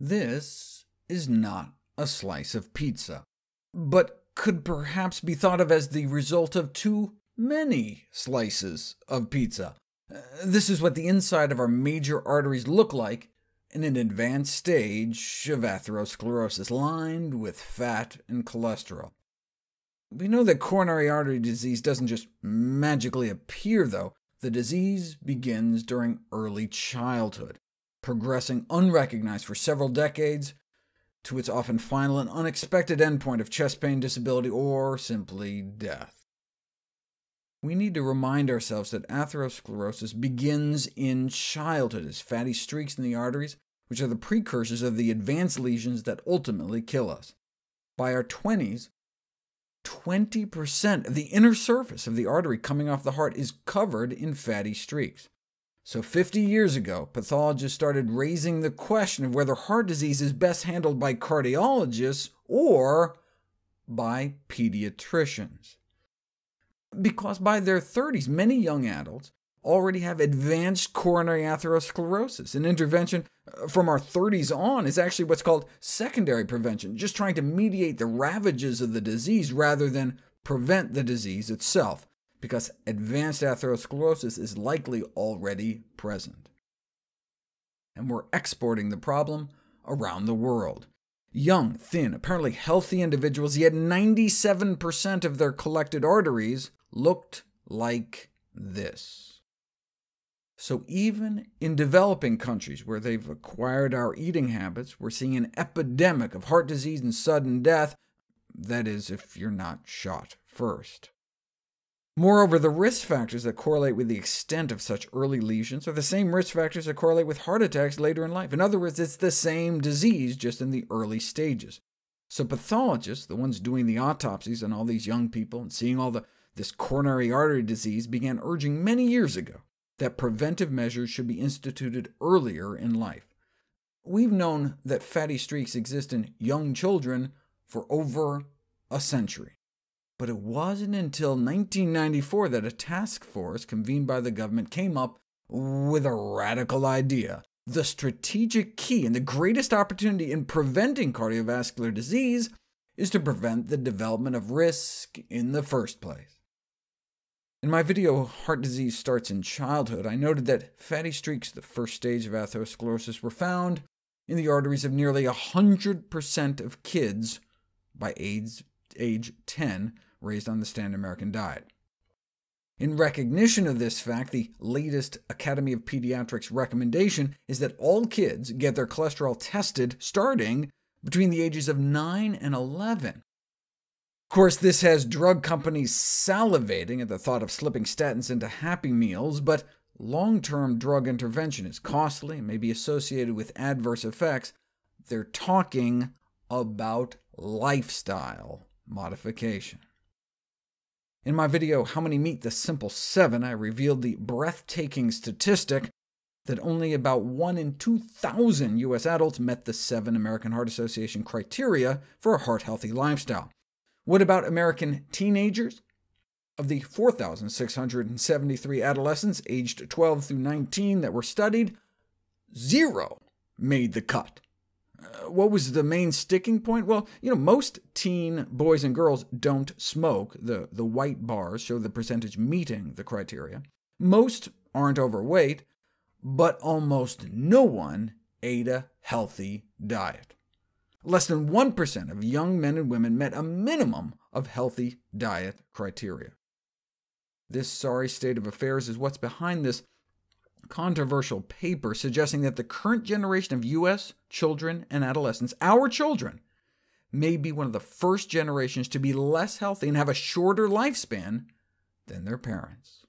This is not a slice of pizza, but could perhaps be thought of as the result of too many slices of pizza. This is what the inside of our major arteries look like in an advanced stage of aterosklerosis, lined with fat and cholesterol. We know that coronary artery disease doesn't just magically appear, though. The disease begins during early childhood, progressing unrecognized for several decades, to its often final and unexpected endpoint of chest pain, disability, or simply death. We need to remind ourselves that aterosclerosis begins in childhood as fatty streaks in the arteries, which are the precursors of the advanced lesions that ultimately kill us. By our 20s, 20% of the inner surface of the artery coming off the heart is covered in fatty streaks. So 50 years ago, pathologists started raising the question of whether heart disease is best handled by cardiologists or by pediatricians. Because by their 30s, many young adults already have advanced coronary atherosclerosis. An intervention from our 30s on is actually what's called secondary prevention, just trying to mediate the ravages of the disease rather than prevent the disease itself, because advanced atherosclerosis is likely already present. And we're exporting the problem around the world. Young, thin, apparently healthy individuals, yet 97% of their collected arteries looked like this. So even in developing countries where they've acquired our eating habits, we're seeing an epidemic of heart disease and sudden death, that is, if you're not shot first. Moreover, the risk factors that correlate with the extent of such early lesions are the same risk factors that correlate with heart attacks later in life. In other words, it's the same disease, just in the early stages. So pathologists, the ones doing the autopsies on all these young people and seeing all this coronary artery disease, began urging many years ago that preventive measures should be instituted earlier in life. We've known that fatty streaks exist in young children for over a century. But it wasn't until 1994 that a task force convened by the government came up with a radical idea. The strategic key and the greatest opportunity in preventing cardiovascular disease is to prevent the development of risk in the first place. In my video, Heart Disease Starts in Childhood, I noted that fatty streaks, the first stage of atherosclerosis, were found in the arteries of nearly 100% of kids by age 10, raised on the standard American diet. In recognition of this fact, the latest Academy of Pediatrics recommendation is that all kids get their cholesterol tested starting between the ages of 9 and 11. Of course, this has drug companies salivating at the thought of slipping statins into Happy Meals, but long-term drug intervention is costly and may be associated with adverse effects. They're talking about lifestyle modification. In my video, How Many Meet the Simple 7, I revealed the breathtaking statistic that only about 1 in 2,000 U.S. adults met the 7 American Heart Association criteria for a heart-healthy lifestyle. What about American teenagers? Of the 4,673 adolescents aged 12 through 19 that were studied, 0 made the cut. What was the main sticking point? Well, most teen boys and girls don't smoke. The white bars show the percentage meeting the criteria. Most aren't overweight, but almost no one ate a healthy diet. Less than 1% of young men and women met a minimum of healthy diet criteria. This sorry state of affairs is what's behind this controversial paper suggesting that the current generation of U.S. children and adolescents, our children, may be one of the first generations to be less healthy and have a shorter lifespan than their parents.